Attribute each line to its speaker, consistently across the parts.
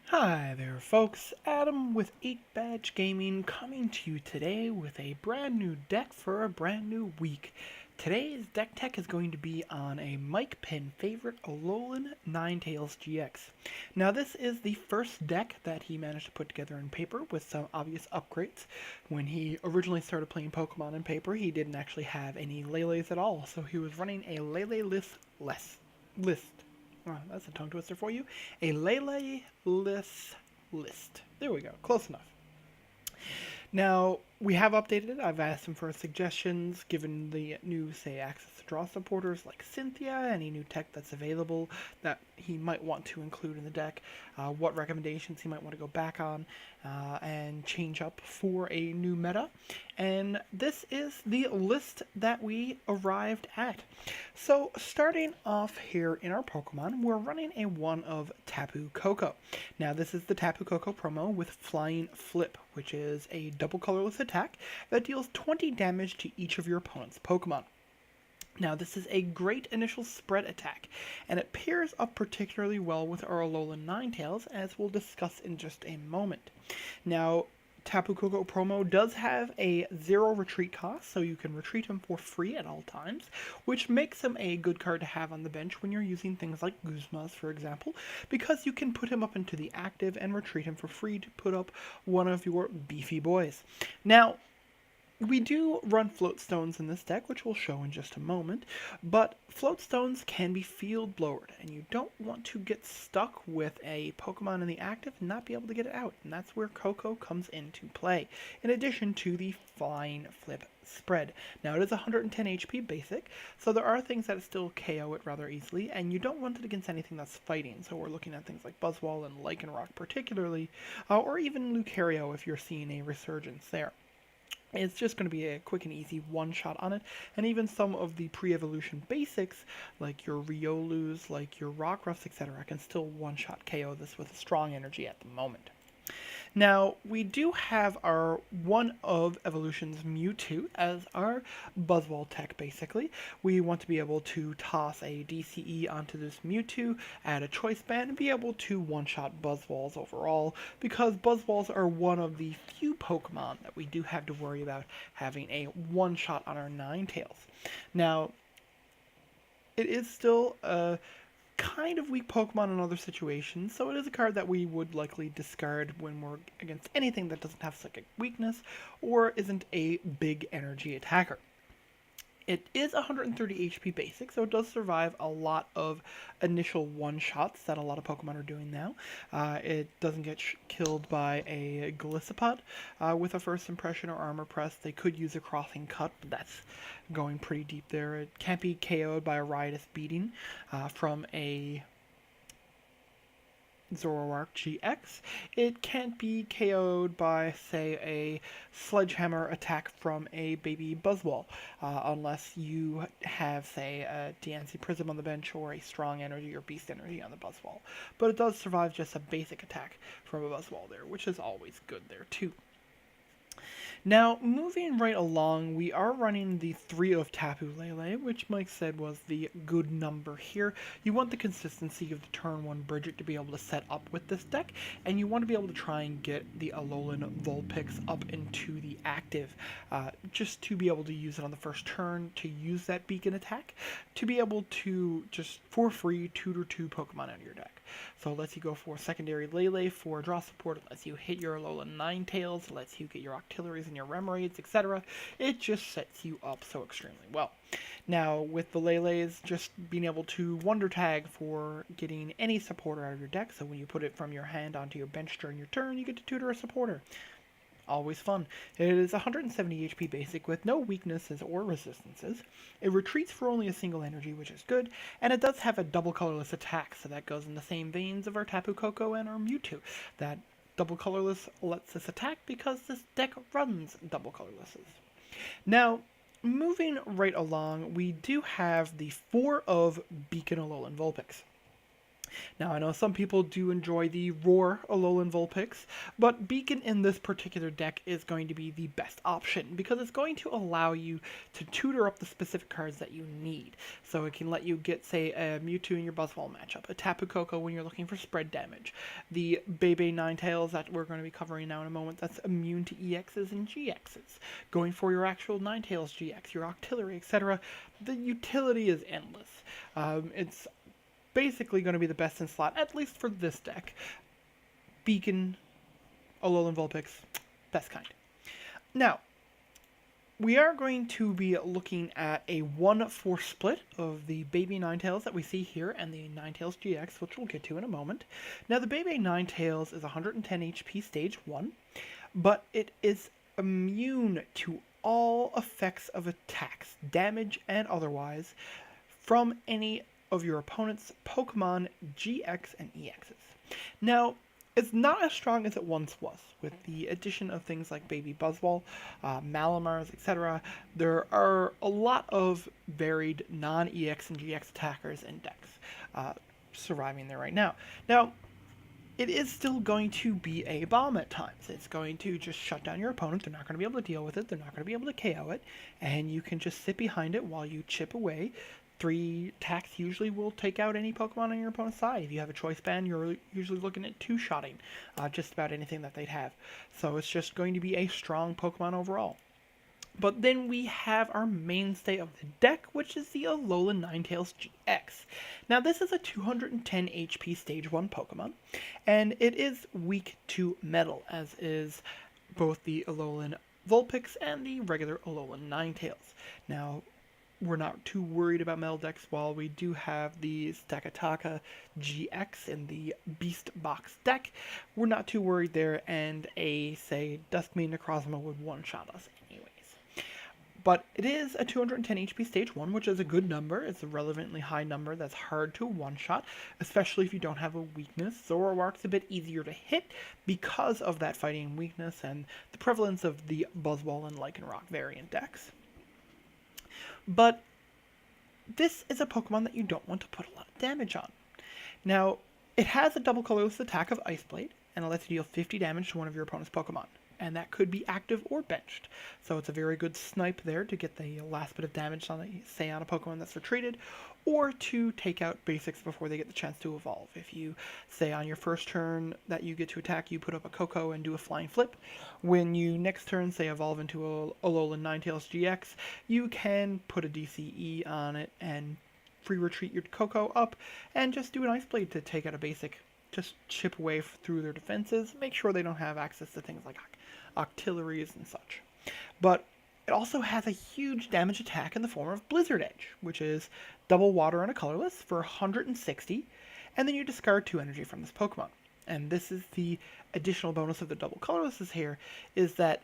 Speaker 1: Hi there folks, Adam with 8 Badge Gaming coming to you today with a brand new deck for a brand new week. Today's deck tech is going to be on a Mike Pin favorite Alolan Ninetails GX. Now this is the first deck that he managed to put together in paper with some obvious upgrades. When he originally started playing Pokemon in paper, he didn't actually have any Lele's at all, so he was running a Lele list. Oh, that's a tongue twister for you. A Lele-less list. There we go. Close enough. Now, we have updated it. I've asked him for suggestions, given the new, say, Access to Draw supporters like Cynthia, any new tech that's available that he might want to include in the deck, what recommendations he might want to go back on, and change up for a new meta. And this is the list that we arrived at. So, starting off here in our Pokemon, we're running a one of Tabu Cocoa. Now, this is the Tabu Cocoa promo with Flying Flip, which is a double colorless attack that deals 20 damage to each of your opponent's Pokemon. Now, this is a great initial spread attack, and it pairs up particularly well with our Alolan Ninetails, as we'll discuss in just a moment. Now, Tapu Cocoa promo does have a 0 retreat cost, so you can retreat him for free at all times, which makes him a good card to have on the bench when you're using things like Guzmas, for example, because you can put him up into the active and retreat him for free to put up one of your beefy boys. Now, we do run float stones in this deck, which we'll show in just a moment, but float stones can be field blowered, and you don't want to get stuck with a Pokemon in the active and not be able to get it out, and that's where Coco comes into play, in addition to the Flying Flip spread. Now, it is 110 HP basic, so there are things that still KO it rather easily, and you don't want it against anything that's fighting, so we're looking at things like Buzzwole and Lycanroc particularly, or even Lucario if you're seeing a resurgence there. It's just going to be a quick and easy one-shot on it, and even some of the pre-evolution basics, like your Riolus, like your Rockruffs, etc., can still one-shot KO this with a strong energy at the moment. Now, we do have our one of Evolution's Mewtwo as our Buzzwole tech, basically. We want to be able to toss a DCE onto this Mewtwo, add a Choice Band, and be able to one-shot Buzzwoles overall, because Buzzwoles are one of the few Pokemon that we do have to worry about having a one-shot on our Ninetales. Now, it is still a kind of weak Pokemon in other situations, so it is a card that we would likely discard when we're against anything that doesn't have psychic weakness or isn't a big energy attacker. It is 130 HP basic, so it does survive a lot of initial one-shots that a lot of Pokemon are doing now. It doesn't get killed by a Golisopod with a first impression or armor press. They could use a crossing cut, but that's going pretty deep there. It can't be KO'd by a riotous beating from a Zoroark GX. It can't be KO'd by, say, a Sledgehammer attack from a baby Buzzwole, unless you have, say, a Diancie Prism on the bench or a Strong Energy or Beast Energy on the Buzzwole. But it does survive just a basic attack from a Buzzwole there, which is always good there, too. Now, moving right along, we are running the 3 of Tapu Lele, which Mike said was the good number here. You want the consistency of the turn 1 Bridget to be able to set up with this deck, and you want to be able to try and get the Alolan Vulpix up into the active, just to be able to use it on the first turn, to use that beacon attack, to be able to just, for free, tutor 2 Pokemon out of your deck. So it lets you go for secondary Lele for draw support, it lets you hit your Alolan Ninetails, it lets you get your Octilleries and your Remoraids, etc. It just sets you up so extremely well. Now, with the Lele's, just being able to Wonder Tag for getting any supporter out of your deck, so when you put it from your hand onto your bench during your turn, you get to tutor a supporter. Always fun. It is 170 HP basic with no weaknesses or resistances. It retreats for only a single energy, which is good, and it does have a double colorless attack, so that goes in the same veins of our Tapu Cocoa and our Mewtwo. That double colorless lets us attack because this deck runs double colorlesses. Now, moving right along, we do have the 4 of Beacon Alolan Vulpix. Now, I know some people do enjoy the Roar Alolan Vulpix, but Beacon in this particular deck is going to be the best option because it's going to allow you to tutor up the specific cards that you need. So it can let you get, say, a Mewtwo in your Buzzwole matchup, a Tabu Cocoa when you're looking for spread damage, the Bebe Ninetails that we're going to be covering now in a moment that's immune to EXs and GXs, going for your actual Ninetails GX, your Octillery, etc. The utility is endless. It's basically going to be the best in slot, at least for this deck. Beacon, Alolan Vulpix, best kind. Now, we are going to be looking at a 1-4 split of the Baby Ninetails that we see here and the Ninetails GX, which we'll get to in a moment. Now, the Baby Ninetails is 110 HP stage 1, but it is immune to all effects of attacks, damage and otherwise, from any of your opponent's Pokemon GX and EXs. Now, it's not as strong as it once was. With the addition of things like Baby Buzzwole, Malamars, etc., there are a lot of varied non-EX and GX attackers and decks surviving there right now. Now, it is still going to be a bomb at times. It's going to just shut down your opponent. They're not going to be able to deal with it. They're not going to be able to KO it. And you can just sit behind it while you chip away. 3 attacks usually will take out any Pokemon on your opponent's side. If you have a choice band, you're usually looking at 2-shotting just about anything that they'd have. So it's just going to be a strong Pokemon overall. But then we have our mainstay of the deck, which is the Alolan Ninetails GX. Now this is a 210 HP Stage 1 Pokemon, and it is weak to Metal, as is both the Alolan Vulpix and the regular Alolan Ninetales. Now, we're not too worried about metal decks while we do have the Stakataka GX in the Beast Box deck. We're not too worried there, and say, Duskmane Necrozma would one-shot us anyways. But it is a 210 HP Stage 1, which is a good number. It's a relevantly high number that's hard to one-shot, especially if you don't have a weakness. Zoroark's a bit easier to hit because of that fighting weakness and the prevalence of the Buzzwole and Lycanroc variant decks. But this is a Pokemon that you don't want to put a lot of damage on. Now, it has a double colorless attack of Ice Blade, and it lets you deal 50 damage to one of your opponent's Pokemon. And that could be active or benched. So it's a very good snipe there to get the last bit of damage on a Pokemon that's retreated, or to take out basics before they get the chance to evolve. If you say on your first turn that you get to attack, you put up a Cocoa and do a flying flip. When you next turn, say, evolve into a Alolan Ninetails GX, you can put a DCE on it and free retreat your Cocoa up and just do an Ice Blade to take out a basic. Just chip away through their defenses, make sure they don't have access to things like Octilleries and such. But it also has a huge damage attack in the form of Blizzard Edge, which is double water and a colorless for 160, and then you discard 2 energy from this Pokemon. And this is the additional bonus of the double colorlesses here, is that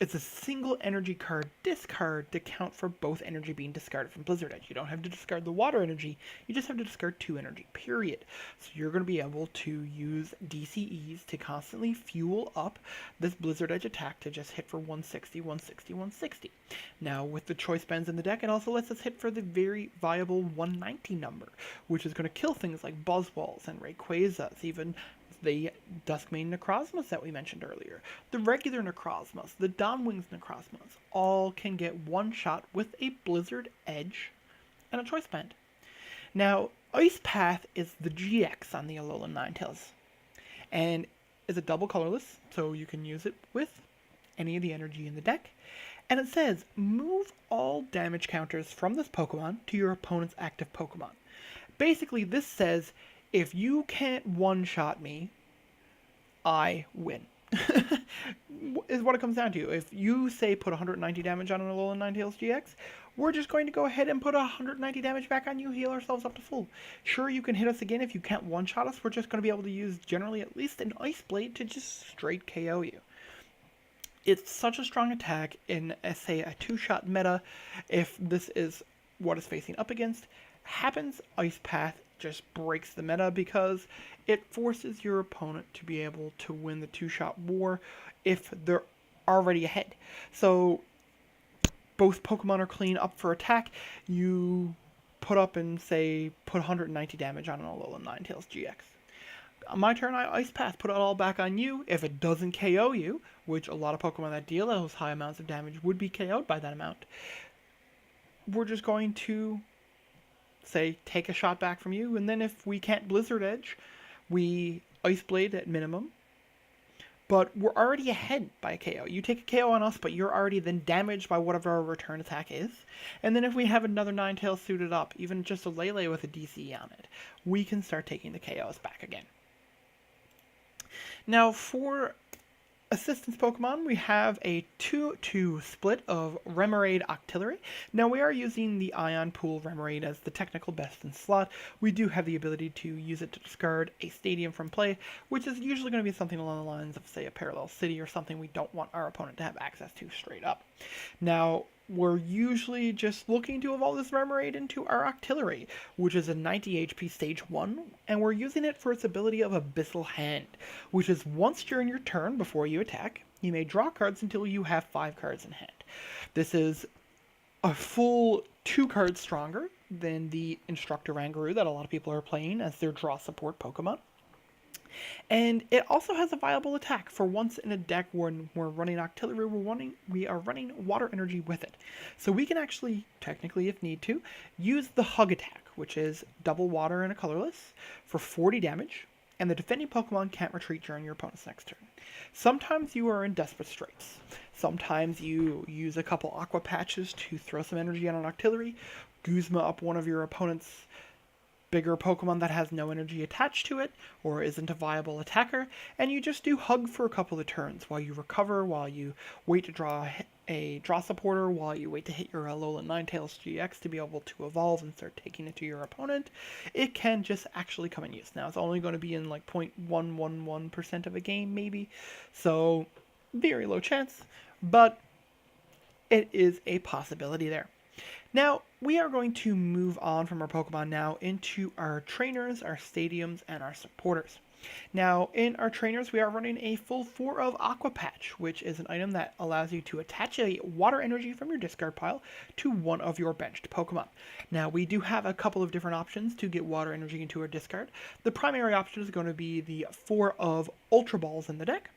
Speaker 1: it's a single energy card discard to count for both energy being discarded from Blizzard Edge. You don't have to discard the water energy, you just have to discard 2 energy, period. So you're going to be able to use DCEs to constantly fuel up this Blizzard Edge attack to just hit for 160, 160, 160. Now, with the choice bands in the deck, it also lets us hit for the very viable 190 number, which is going to kill things like Buzzwoles and Rayquazas, even the Duskmane Necrozmas that we mentioned earlier, the regular Necrozmas, the Dawnwings Necrozmas, all can get one shot with a Blizzard Edge and a Choice Band. Now, Ice Path is the GX on the Alolan Ninetales, and is a double colorless, so you can use it with any of the energy in the deck. And it says, move all damage counters from this Pokemon to your opponent's active Pokemon. Basically, this says, if you can't one-shot me, I win. Is what it comes down to. If you, say, put 190 damage on an Alolan Ninetales GX, we're just going to go ahead and put 190 damage back on you, heal ourselves up to full. Sure, you can hit us again if you can't one-shot us. We're just going to be able to use, generally, at least an Ice Blade to just straight KO you. It's such a strong attack in, say, a 2-shot meta. If this is what it's facing up against, happens Ice Path just breaks the meta because it forces your opponent to be able to win the 2-shot war if they're already ahead. So both Pokemon are clean up for attack. You put up and say put 190 damage on an Alolan Ninetails GX. On my turn, I Ice Path, put it all back on you. If it doesn't KO you, which a lot of Pokemon that deal those high amounts of damage would be KO'd by that amount, we're just going to say take a shot back from you, and then if we can't Blizzard Edge, we Ice Blade at minimum. But we're already ahead by a KO. You take a KO on us, but you're already then damaged by whatever our return attack is. And then if we have another Ninetales suited up, even just a Lele with a DC on it, we can start taking the KOs back again. Now for assistance Pokemon, we have a 2-2 split of Remoraid Octillery. Now we are using the Ion Pool Remoraid as the technical best in slot. We do have the ability to use it to discard a stadium from play, which is usually going to be something along the lines of, say, a Parallel City or something we don't want our opponent to have access to straight up. Now, we're usually just looking to evolve this Remoraid into our Octillery, which is a 90 HP stage 1, and we're using it for its ability of Abyssal Hand, which is once during your turn before you attack, you may draw cards until you have 5 cards in hand. This is a full 2 cards stronger than the Instructor Rangaroo that a lot of people are playing as their draw support Pokemon. And it also has a viable attack. For once in a deck when we're running Octillery, we are running Water Energy with it. So we can actually, technically if need to, use the Hug attack, which is double water and a colorless, for 40 damage, and the defending Pokemon can't retreat during your opponent's next turn. Sometimes you are in desperate straits. Sometimes you use a couple Aqua Patches to throw some energy on an Octillery, Guzma up one of your opponent's bigger Pokemon that has no energy attached to it, or isn't a viable attacker, and you just do Hug for a couple of turns while you recover, while you wait to draw a draw supporter, while you wait to hit your Alolan Ninetails GX to be able to evolve and start taking it to your opponent. It can just actually come in use. Now, it's only going to be in like 0.111% of a game, maybe, so very low chance, but it is a possibility there. Now, we are going to move on from our Pokemon now into our trainers, our stadiums, and our supporters. Now, in our trainers, we are running a full 4 of Aqua Patch, which is an item that allows you to attach a water energy from your discard pile to one of your benched Pokemon. Now, we do have a couple of different options to get water energy into our discard. The primary option is going to be the 4 of Ultra Balls in the deck.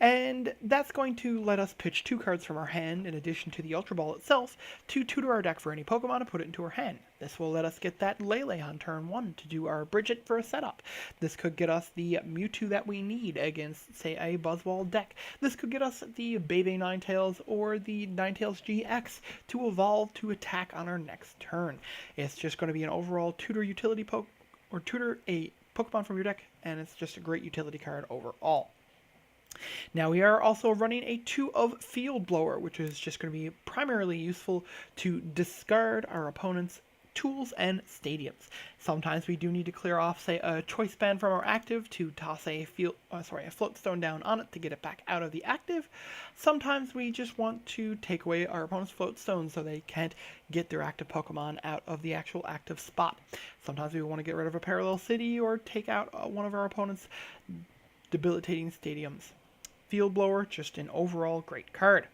Speaker 1: And that's going to let us pitch 2 cards from our hand in addition to the Ultra Ball itself to tutor our deck for any Pokemon and put it into our hand. This will let us get that Lele on turn 1 to do our Bridget for a setup. This could get us the Mewtwo that we need against, say, a Buzzwole deck. This could get us the Bebe Ninetales or the Ninetales GX to evolve to attack on our next turn. It's just going to be an overall tutor utility tutor a Pokemon from your deck, and it's just a great utility card overall. Now we are also running a 2 of Field Blower, which is just going to be primarily useful to discard our opponent's tools and stadiums. Sometimes we do need to clear off, say, a Choice Band from our active to toss a Float Stone down on it to get it back out of the active. Sometimes we just want to take away our opponent's Float Stone so they can't get their active Pokemon out of the actual active spot. Sometimes we want to get rid of a Parallel City or take out one of our opponent's debilitating stadiums. Field Blower, just an overall great card.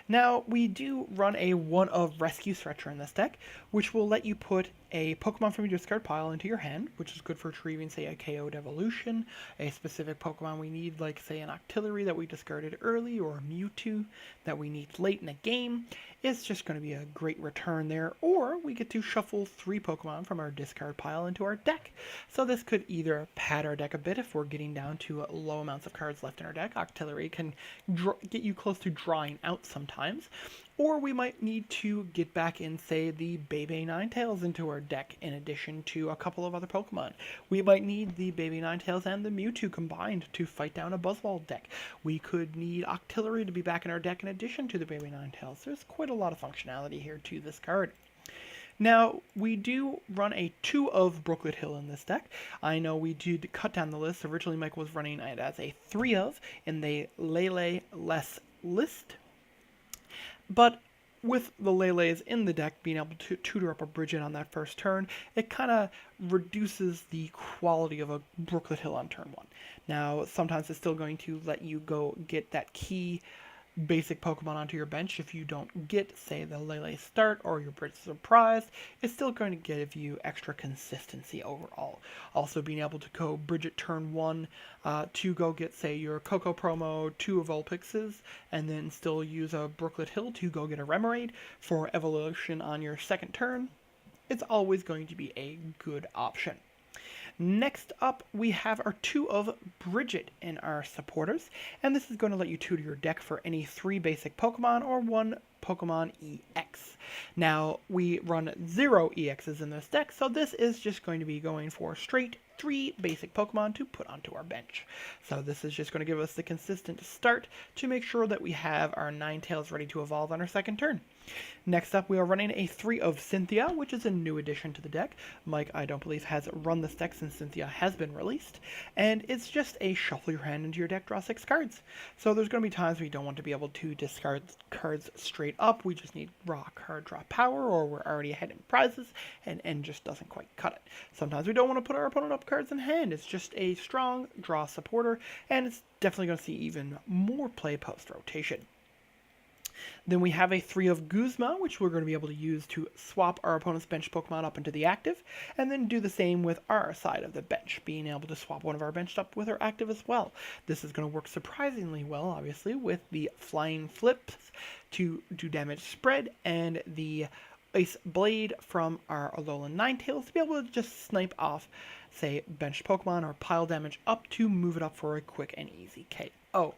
Speaker 1: Now, we do run a 1 of Rescue Stretcher in this deck, which will let you put a Pokemon from your discard pile into your hand, which is good for retrieving, say, a KO'd evolution, a specific Pokemon we need, like, say, an Octillery that we discarded early, or a Mewtwo that we need late in a game. It's just going to be a great return there, or we get to shuffle 3 Pokemon from our discard pile into our deck. So this could either pad our deck a bit if we're getting down to low amounts of cards left in our deck. Octillery can get you close to drawing out sometimes, or we might need to get back in, say, the Bebe Ninetales into our deck in addition to a couple of other Pokemon. We might need the Bebe Ninetales and the Mewtwo combined to fight down a Buzzwole deck. We could need Octillery to be back in our deck in addition to the Bebe Ninetales. There's quite a lot of functionality here to this card. Now, we do run a 2 of Brooklet Hill in this deck. I know we did cut down the list. Originally, Mike was running it as a 3 of in the Lele less list. But with the Lele's in the deck, being able to tutor up a Bridget on that first turn, it kind of reduces the quality of a Brooklet Hill on turn 1. Now, sometimes it's still going to let you go get that key basic Pokemon onto your bench. If you don't get, say, the Lele Start or your Bridge Surprise, it's still going to give you extra consistency overall. Also, being able to go Bridget turn 1 to go get, say, your Cocoa promo, 2 of Vulpixes, and then still use a Brooklet Hill to go get a Remoraid for evolution on your second turn, it's always going to be a good option. Next up, we have our 2 of Bridget in our supporters, and this is going to let you tutor your deck for any 3 basic Pokemon or 1 Pokemon EX. Now, we run 0 EXs in this deck, so this is just going to be going for straight 3 basic Pokemon to put onto our bench. So this is just going to give us the consistent start to make sure that we have our Ninetales ready to evolve on our second turn. Next up, we are running a 3 of Cynthia, which is a new addition to the deck. Mike, I don't believe, has run this deck since Cynthia has been released. And it's just a shuffle your hand into your deck, draw 6 cards. So there's going to be times we don't want to be able to discard cards straight up. We just need raw card draw power, or we're already ahead in prizes, and N just doesn't quite cut it. Sometimes we don't want to put our opponent up cards in hand. It's just a strong draw supporter, and it's definitely going to see even more play post-rotation. Then we have a 3 of Guzma, which we're going to be able to use to swap our opponent's bench Pokemon up into the active, and then do the same with our side of the bench, being able to swap one of our bench up with our active as well. This is going to work surprisingly well, obviously, with the Flying Flips to do damage spread, and the Ice Blade from our Alolan Ninetails to be able to just snipe off, say, bench Pokemon or pile damage up to move it up for a quick and easy KO.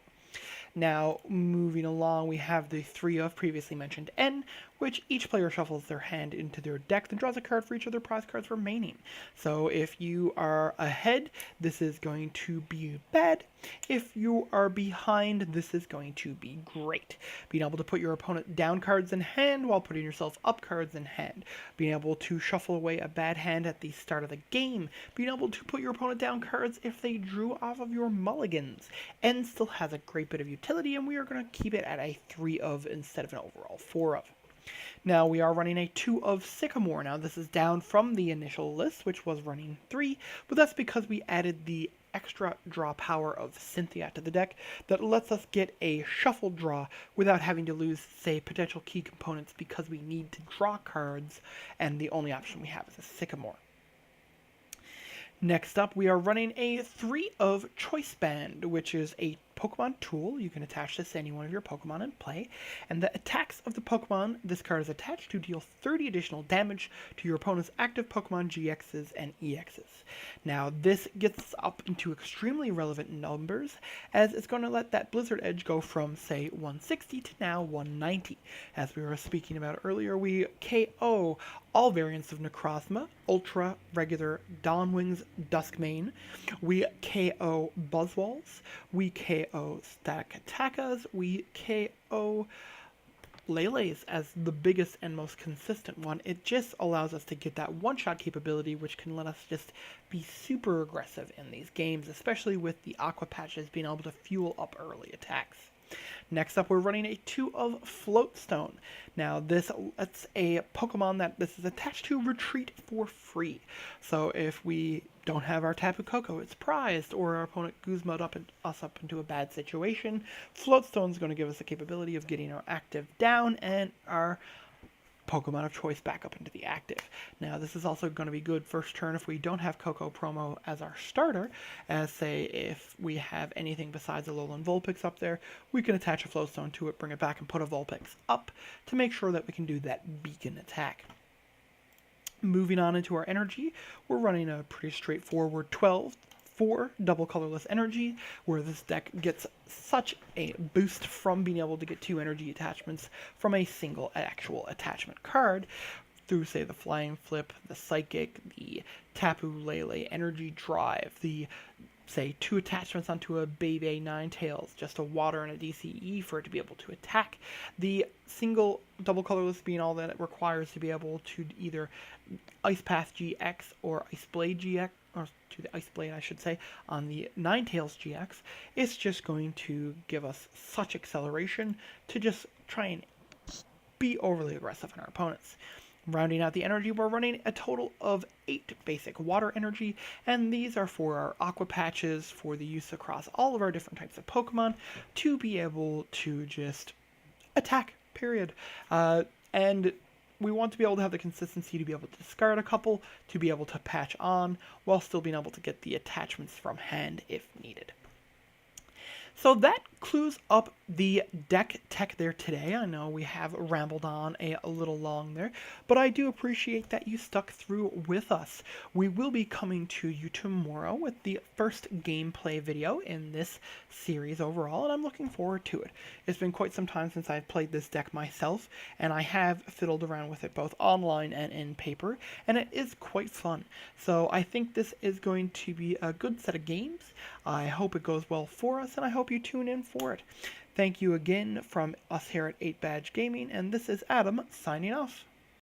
Speaker 1: Now, moving along, we have the 3 of previously mentioned N, which each player shuffles their hand into their deck, then draws a card for each of their prize cards remaining. So if you are ahead, this is going to be bad. If you are behind, this is going to be great. Being able to put your opponent down cards in hand while putting yourself up cards in hand. Being able to shuffle away a bad hand at the start of the game. Being able to put your opponent down cards if they drew off of your mulligans. N still has a great bit of utility, and we are going to keep it at a 3 of instead of an overall 4 of. Now we are running a 2 of Sycamore. Now this is down from the initial list, which was running 3, but that's because we added the extra draw power of Cynthia to the deck that lets us get a shuffle draw without having to lose, say, potential key components because we need to draw cards, and the only option we have is a Sycamore. Next up, we are running a 3 of Choice Band, which is a Pokemon tool. You can attach this to any one of your Pokemon in play, and the attacks of the Pokemon this card is attached to deal 30 additional damage to your opponent's active Pokemon GXs and EXs. Now, this gets up into extremely relevant numbers, as it's going to let that Blizzard Edge go from, say, 160 to now 190. As we were speaking about earlier, we KO all variants of Necrozma, Ultra, Regular, Dawnwings, Duskmane. We KO Buzzwalls. We KO Static Attackas. We KO Lele's as the biggest and most consistent one. It just allows us to get that one-shot capability, which can let us just be super aggressive in these games, especially with the Aqua Patches being able to fuel up early attacks. Next up, we're running a 2 of Floatstone. Now, this lets a Pokemon that this is attached to retreat for free. So if we don't have our Tabu Cocoa, it's prized, or our opponent Guzma'd us up into a bad situation, Floatstone's going to give us the capability of getting our active down and our Pokemon of choice back up into the active. Now, this is also going to be good first turn if we don't have Cocoa promo as our starter, as say if we have anything besides Alolan Vulpix up there, we can attach a Floatstone to it, bring it back, and put a Vulpix up to make sure that we can do that beacon attack. Moving on into our energy, we're running a pretty straightforward 12 for double colorless energy, where this deck gets such a boost from being able to get 2 energy attachments from a single actual attachment card through, say, the Flying Flip, the Psychic, the Tapu Lele Energy Drive, the, say, 2 attachments onto a Baby Ninetales, just a Water and a DCE for it to be able to attack, the single double colorless being all that it requires to be able to either Ice Path GX or Ice Blade GX, or to the Ice Blade, I should say, on the Ninetales GX, it's just going to give us such acceleration to just try and be overly aggressive on our opponents. Rounding out the energy, we're running a total of 8 basic water energy, and these are for our Aqua Patches, for the use across all of our different types of Pokemon, to be able to just attack, period. And we want to be able to have the consistency to be able to discard a couple, to be able to patch on, while still being able to get the attachments from hand if needed. So that clues up the deck tech there today. I know we have rambled on a little long there, but I do appreciate that you stuck through with us. We will be coming to you tomorrow with the first gameplay video in this series overall, and I'm looking forward to it. It's been quite some time since I've played this deck myself, and I have fiddled around with it both online and in paper, and it is quite fun. So I think this is going to be a good set of games. I hope it goes well for us, and I hope you tune in for it. Thank you again from us here at 8 Badge Gaming, and this is Adam signing off.